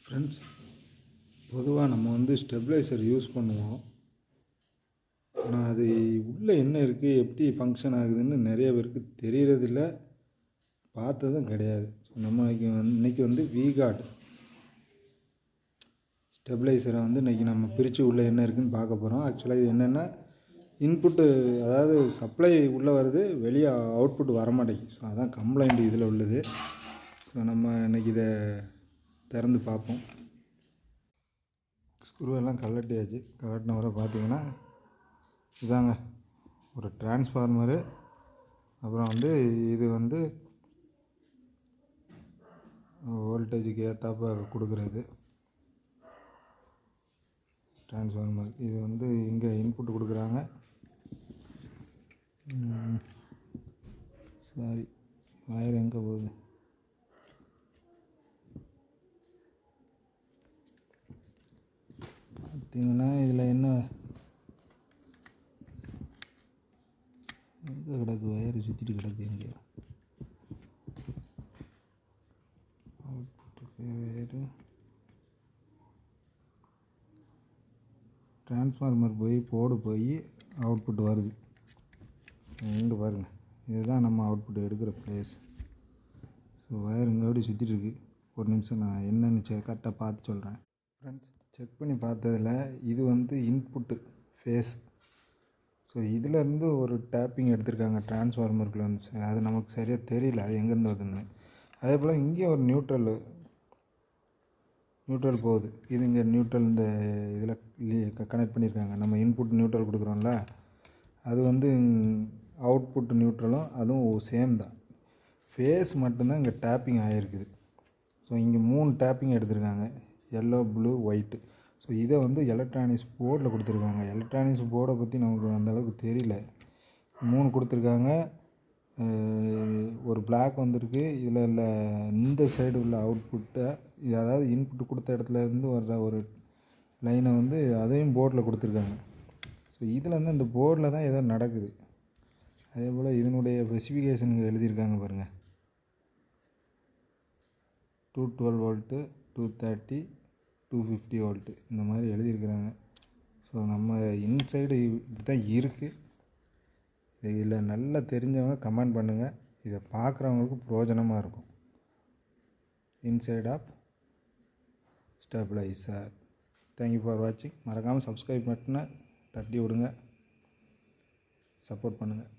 Friends, பொதுவாக நம்ம stabiliser use பண்ணுவோம். ஆனால் அது உள்ளே என்ன இருக்குது, எப்படி ஃபங்க்ஷன் ஆகுதுன்னு நிறைய பேருக்கு தெரியறதில்ல, பார்த்ததும் கிடையாது. ஸோ நம்ம இன்றைக்கி விகார்ட் ஸ்டெபிளைசரை இன்றைக்கி நம்ம பிரித்து உள்ளே என்ன இருக்குதுன்னு பார்க்க போகிறோம். ஆக்சுவலாக இது என்னென்னா, இன்புட்டு, அதாவது சப்ளை உள்ளே வருது, வெளியே அவுட்புட் வரமாட்டேங்குது. ஸோ அதான் கம்ப்ளைண்ட் இதில் உள்ளது. ஸோ நம்ம இன்றைக்கி இதை திறந்து பார்ப்போம். ஸ்க்ரூவெல்லாம் கழட்டியாச்சு. கழட்டின வரை பார்த்தீங்கன்னா இதாங்க ஒரு டிரான்ஸ்ஃபார்மரு. அப்புறம் இது வோல்டேஜுக்கு ஏற்றாப்ப கொடுக்குறது டிரான்ஸ்ஃபார்மர். இது இங்கே இன்புட் கொடுக்குறாங்க. சாரி, வயர் எங்கே போகுது? பார்த்தீங்கன்னா இதில் என்ன எங்கே கிடக்கு? வயர் சுற்றிட்டு கிடக்கு. எங்கே அவுட்புட்டுக்கு வயரு, டிரான்ஸ்ஃபார்மர் போய் அவுட்புட் வருது. இங்கே பாருங்கள், இதுதான் நம்ம அவுட்புட் எடுக்கிற ப்ளேஸ். ஸோ வயர் இங்கே எப்படி சுற்றிட்டுருக்கு. ஒரு நிமிஷம் நான் என்னென்னு கரெக்டாக பார்த்து சொல்கிறேன். ஃப்ரெண்ட்ஸ், செக் பண்ணி பார்த்ததில் இது இன்புட்டு ஃபேஸ். ஸோ இதிலேருந்து ஒரு டேப்பிங் எடுத்திருக்காங்க டிரான்ஸ்ஃபார்மருக்குள்ள சார். அது நமக்கு சரியாக தெரியல, அது எங்கேருந்து வருதுன்னு. அதே போல் இங்கே ஒரு நியூட்ரல் போகுது. இது இங்கே நியூட்ரல் இந்த இதில் கனெக்ட் பண்ணியிருக்காங்க. நம்ம இன்புட் நியூட்ரல் கொடுக்குறோம்ல, அது அவுட்புட் நியூட்ரலும் அதுவும் சேம் தான். ஃபேஸ் மட்டும்தான் இங்கே டேப்பிங் ஆகிருக்குது. ஸோ இங்கே 3 டேப்பிங் எடுத்திருக்காங்க, எல்லோ, ப்ளூ, ஒயிட்டு. ஸோ இதை எலக்ட்ரானிக்ஸ் போர்டில் கொடுத்துருக்காங்க. எலக்ட்ரானிக்ஸ் போர்டை பற்றி நமக்கு அந்தளவுக்கு தெரியல. 3 கொடுத்துருக்காங்க. ஒரு பிளாக் வந்திருக்கு. இதில் இந்த சைடு உள்ள அவுட்புட்டை, அதாவது இன்புட் கொடுத்த இடத்துல இருந்து வர்ற ஒரு லைனை அதையும் போர்டில் கொடுத்துருக்காங்க. ஸோ இதில் இந்த போர்டில் தான் ஏதோ நடக்குது. அதே போல் இதனுடைய ஸ்பெசிஃபிகேஷன் எழுதியிருக்காங்க பாருங்கள். 212 வோல்ட்டு, 230, 250 வோல்ட்டு, இந்த மாதிரி எழுதியிருக்கிறாங்க. ஸோ நம்ம இன்சைடு இப்படி தான் இருக்குது. இதில் நல்லா தெரிஞ்சவங்க கமெண்ட் பண்ணுங்கள். இதை பார்க்குறவங்களுக்கு பிரயோஜனமாக இருக்கும். Inside of stabiliser. Thank you for வாட்சிங். மறக்காமல் சப்ஸ்கிரைப் பட்டனை தட்டி விடுங்க, சப்போர்ட் பண்ணுங்கள்.